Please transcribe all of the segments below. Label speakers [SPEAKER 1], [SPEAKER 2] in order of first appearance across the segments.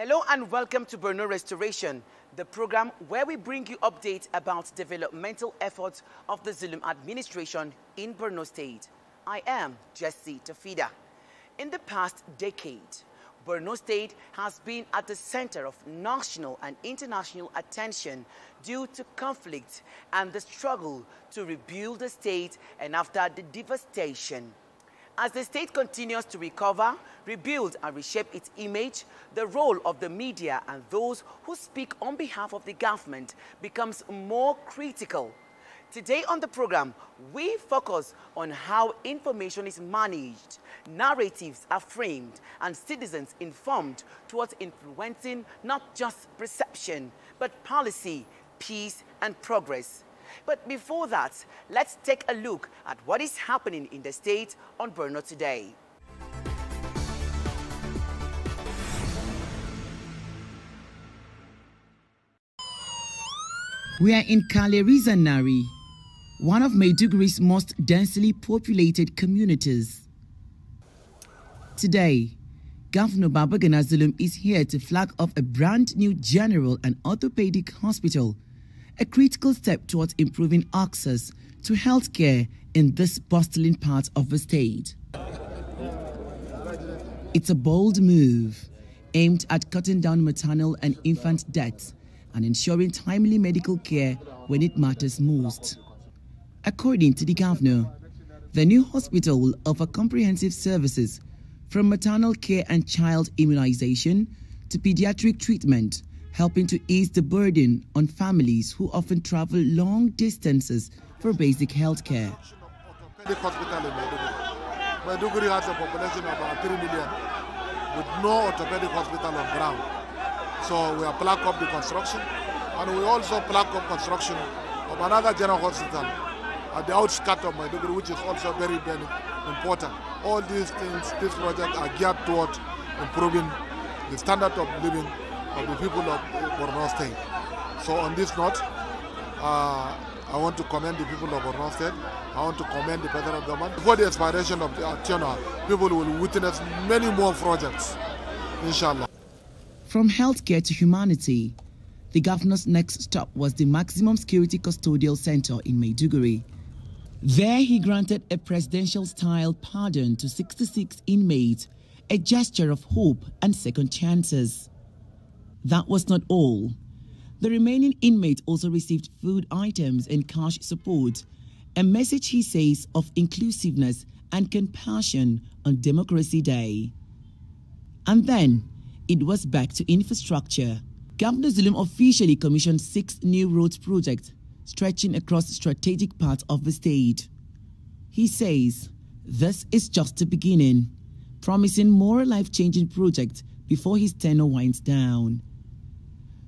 [SPEAKER 1] Hello and welcome to Borno Restoration, the program where we bring you updates about developmental efforts of the Zulum administration in Borno State. I am Jessie Tafida. In the past decade, Borno State has been at the center of national and international attention due to conflict and the struggle to rebuild the state and after the devastation. As the state continues to recover, rebuild and reshape its image, the role of the media and those who speak on behalf of the government becomes more critical. Today on the program, we focus on how information is managed, narratives are framed, and citizens informed towards influencing not just perception, but policy, peace, and progress. But before that, let's take a look at what is happening in the state on Borno today. We are in Kalerizanari, one of Maiduguri's most densely populated communities. Today, Governor Babagana Zulum is here to flag off a brand new general and orthopedic hospital, a critical step towards improving access to healthcare in this bustling part of the state. It's a bold move aimed at cutting down maternal and infant deaths and ensuring timely medical care when it matters most. According to the governor, the new hospital will offer comprehensive services from maternal care and child immunization to pediatric treatment, helping to ease the burden on families who often travel long distances for basic health care.
[SPEAKER 2] Maiduguri has a population of about 3 million with no orthopedic hospital on ground. So we are planning up the construction, and we also plan up construction of another general hospital at the outskirts of Maiduguri, which is also very, very important. All these things, these projects are geared towards improving the standard of living of the people of Borno State. So on this note, I want to commend the people of Borno State. I want to commend the federal government. Before the expiration of the tenure, people will witness many more projects, inshallah.
[SPEAKER 1] From healthcare to humanity, the governor's next stop was the Maximum Security Custodial Center in Maiduguri. There he granted a presidential-style pardon to 66 inmates, a gesture of hope and second chances. That was not all. The remaining inmates also received food items and cash support, a message, he says, of inclusiveness and compassion on Democracy Day. And then, it was back to infrastructure. Governor Zulum officially commissioned 6 new roads projects stretching across strategic parts of the state. He says this is just the beginning, promising more life-changing projects before his tenure winds down.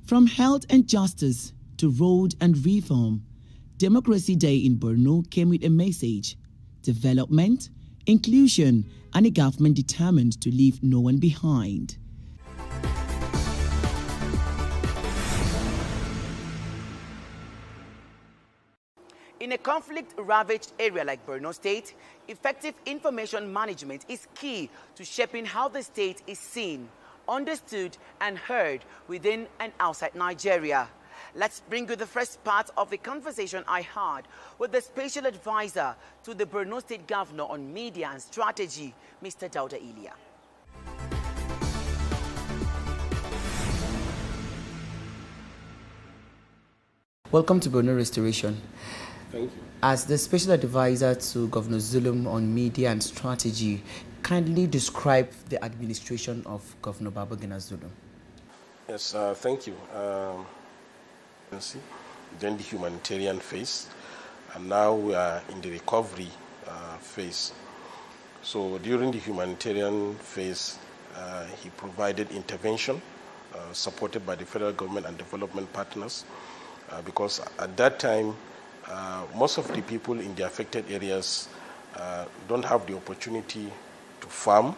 [SPEAKER 1] From health and justice to road and reform, Democracy Day in Borno came with a message: development, inclusion, and a government determined to leave no one behind. In a conflict-ravaged area like Borno State, effective information management is key to shaping how the state is seen, understood and heard within and outside Nigeria. Let's bring you the first part of the conversation I had with the special advisor to the Borno State Governor on Media and Strategy, Mr. Dauda Ilia. Welcome to Borno Restoration.
[SPEAKER 3] Thank you.
[SPEAKER 1] As the special advisor to Governor Zulum on Media and Strategy, kindly describe the administration of Governor Babagana Zulum.
[SPEAKER 3] Yes, thank you. Then the humanitarian phase, and now we are in the recovery phase. So during the humanitarian phase, he provided intervention supported by the federal government and development partners, because at that time, most of the people in the affected areas don't have the opportunity to farm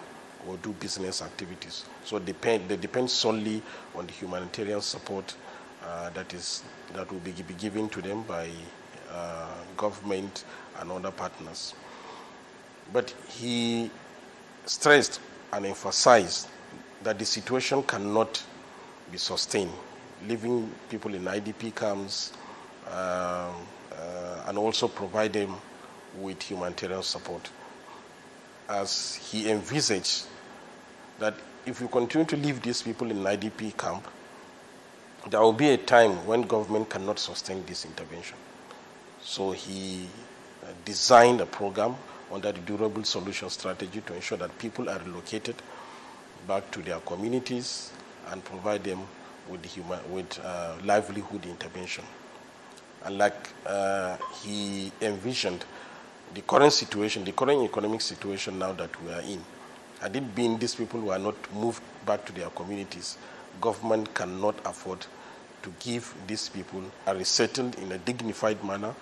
[SPEAKER 3] or do business activities. So they depend solely on the humanitarian support that will be given to them by government and other partners. But he stressed and emphasized that the situation cannot be sustained, leaving people in IDP camps and also provide them with humanitarian support. As he envisaged that if we continue to leave these people in IDP camp, there will be a time when government cannot sustain this intervention. So he designed a program under the Durable Solution Strategy to ensure that people are relocated back to their communities and provide them with livelihood intervention. And like he envisioned, the current situation, the current economic situation now that we are in, had it been these people who are not moved back to their communities, government cannot afford to give these people a resettled in a dignified manner,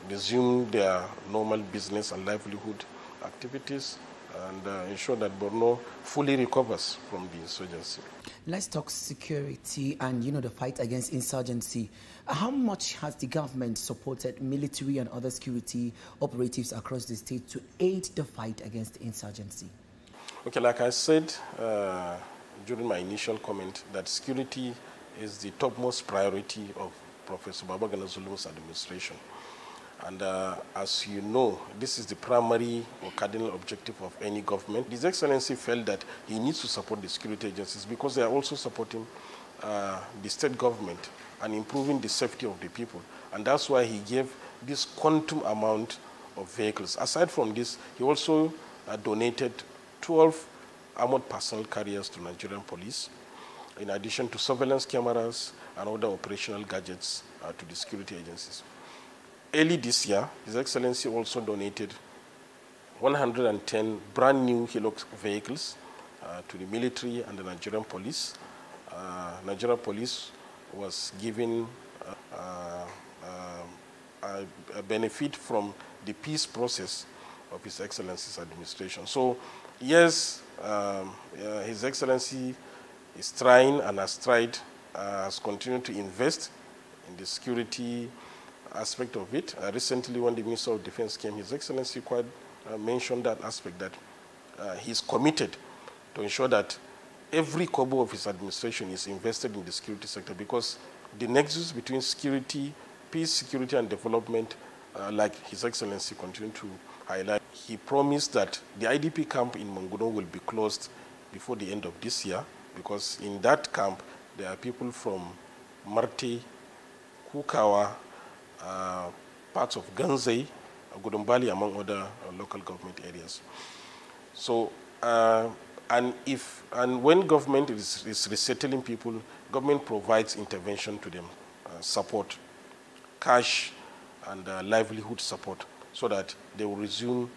[SPEAKER 3] resume their normal business and livelihood activities, and ensure that Borno fully recovers from the insurgency.
[SPEAKER 1] Let's talk security and, the fight against insurgency. How much has the government supported military and other security operatives across the state to aid the fight against insurgency?
[SPEAKER 3] Okay, like I said during my initial comment, that security is the topmost priority of Professor Babagana Zulum's administration. And as you know, this is the primary or cardinal objective of any government. His Excellency felt that he needs to support the security agencies because they are also supporting the state government and improving the safety of the people. And that's why he gave this quantum amount of vehicles. Aside from this, he also donated 12 armored personnel carriers to Nigerian police, in addition to surveillance cameras and other operational gadgets to the security agencies. Early this year, His Excellency also donated 110 brand new Hilux vehicles to the military and the Nigerian police. Nigerian police was given a benefit from the peace process of His Excellency's administration. So, yes, His Excellency is trying and has continued to invest in the security aspect of it. Recently, when the Minister of Defense came, His Excellency quite mentioned that aspect, that he's committed to ensure that every kobo of his administration is invested in the security sector, because the nexus between security, peace, security, and development, like His Excellency continued to highlight, he promised that the IDP camp in Manguno will be closed before the end of this year, because in that camp, there are people from Marte, Kukawa, parts of Ganzei, Gudumbali, among other local government areas. So, and when government is resettling people, government provides intervention to them, support, cash, and livelihood support, so that they will resume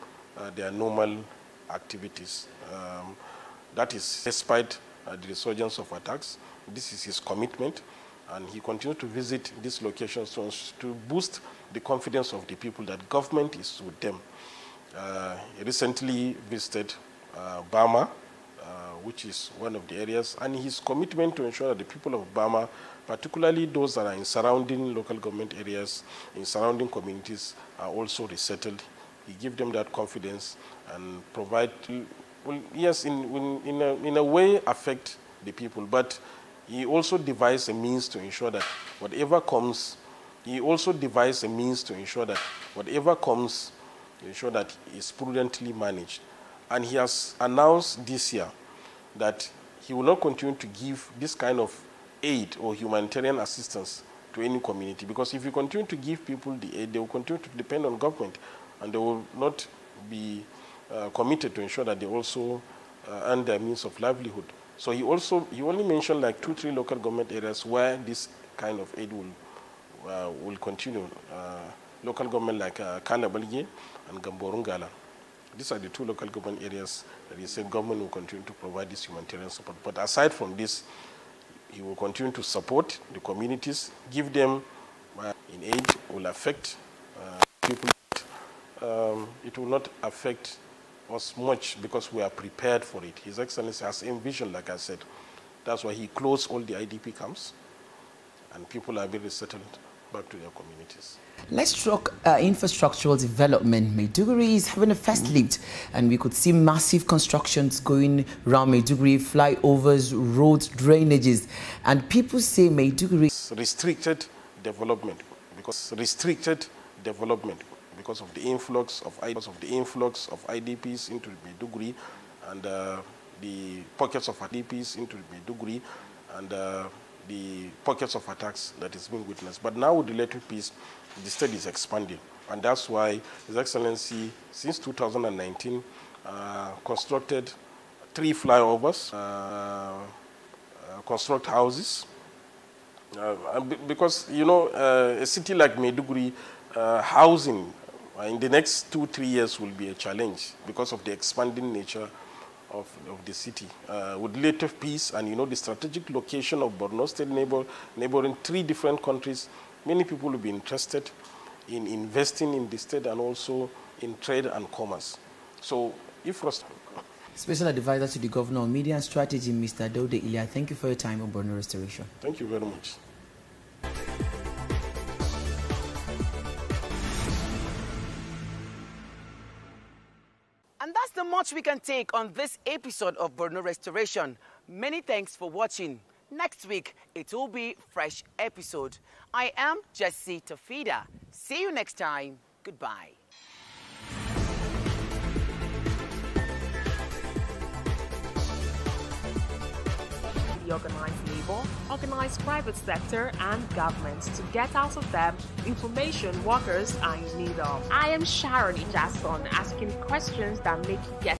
[SPEAKER 3] their normal activities. That is despite the resurgence of attacks. This is his commitment, and he continues to visit these locations to boost the confidence of the people that government is with them. He recently visited Bama, which is one of the areas, and his commitment to ensure that the people of Bama, particularly those that are in surrounding local government areas, in surrounding communities, are also resettled. He gives them that confidence and provide, well, yes, in a way affect the people, but he also devised a means to ensure that whatever comes, ensure that is prudently managed. And he has announced this year that he will not continue to give this kind of aid or humanitarian assistance to any community, because if you continue to give people the aid, they will continue to depend on government, and they will not be committed to ensure that they also earn their means of livelihood. So he only mentioned like 2-3 local government areas where this kind of aid will continue. Local government like Kalabalge and Gamborungala. These are the 2 local government areas that he said government will continue to provide this humanitarian support. But aside from this, he will continue to support the communities, give them in aid, will affect people. It will not affect us much because we are prepared for it. His Excellency has envisioned, like I said. That's why he closed all the IDP camps, and people are being resettled back to their communities.
[SPEAKER 1] Let's talk infrastructural development. Maiduguri is having a first lift, and we could see massive constructions going around Maiduguri, flyovers, roads, drainages, and people say Maiduguri
[SPEAKER 3] restricted development because of the influx of IDPs into Maiduguri and the pockets of IDPs into Maiduguri and the pockets of attacks that is being witnessed. But now with the relative peace, the state is expanding, and that's why His Excellency, since 2019, constructed 3 flyovers, construct houses, because you know a city like Maiduguri, housing in the next 2-3 years will be a challenge because of the expanding nature of the city. With relative peace and you know the strategic location of Borno State neighboring 3 different countries, many people will be interested in investing in the state and also in trade and commerce. So if
[SPEAKER 1] Special Advisor to the Governor on Media and Strategy, Mr. Daude Ilya, thank you for your time on Borno Restoration.
[SPEAKER 3] Thank you very much.
[SPEAKER 1] And that's the much we can take on this episode of Borno Restoration. Many thanks for watching. Next week, it will be a fresh episode. I am Jessie Tafida. See you next time. Goodbye.
[SPEAKER 4] The organized labor, organized private sector, and government to get out of them information workers are in need of. I am Sharon Ijason, asking questions that make you get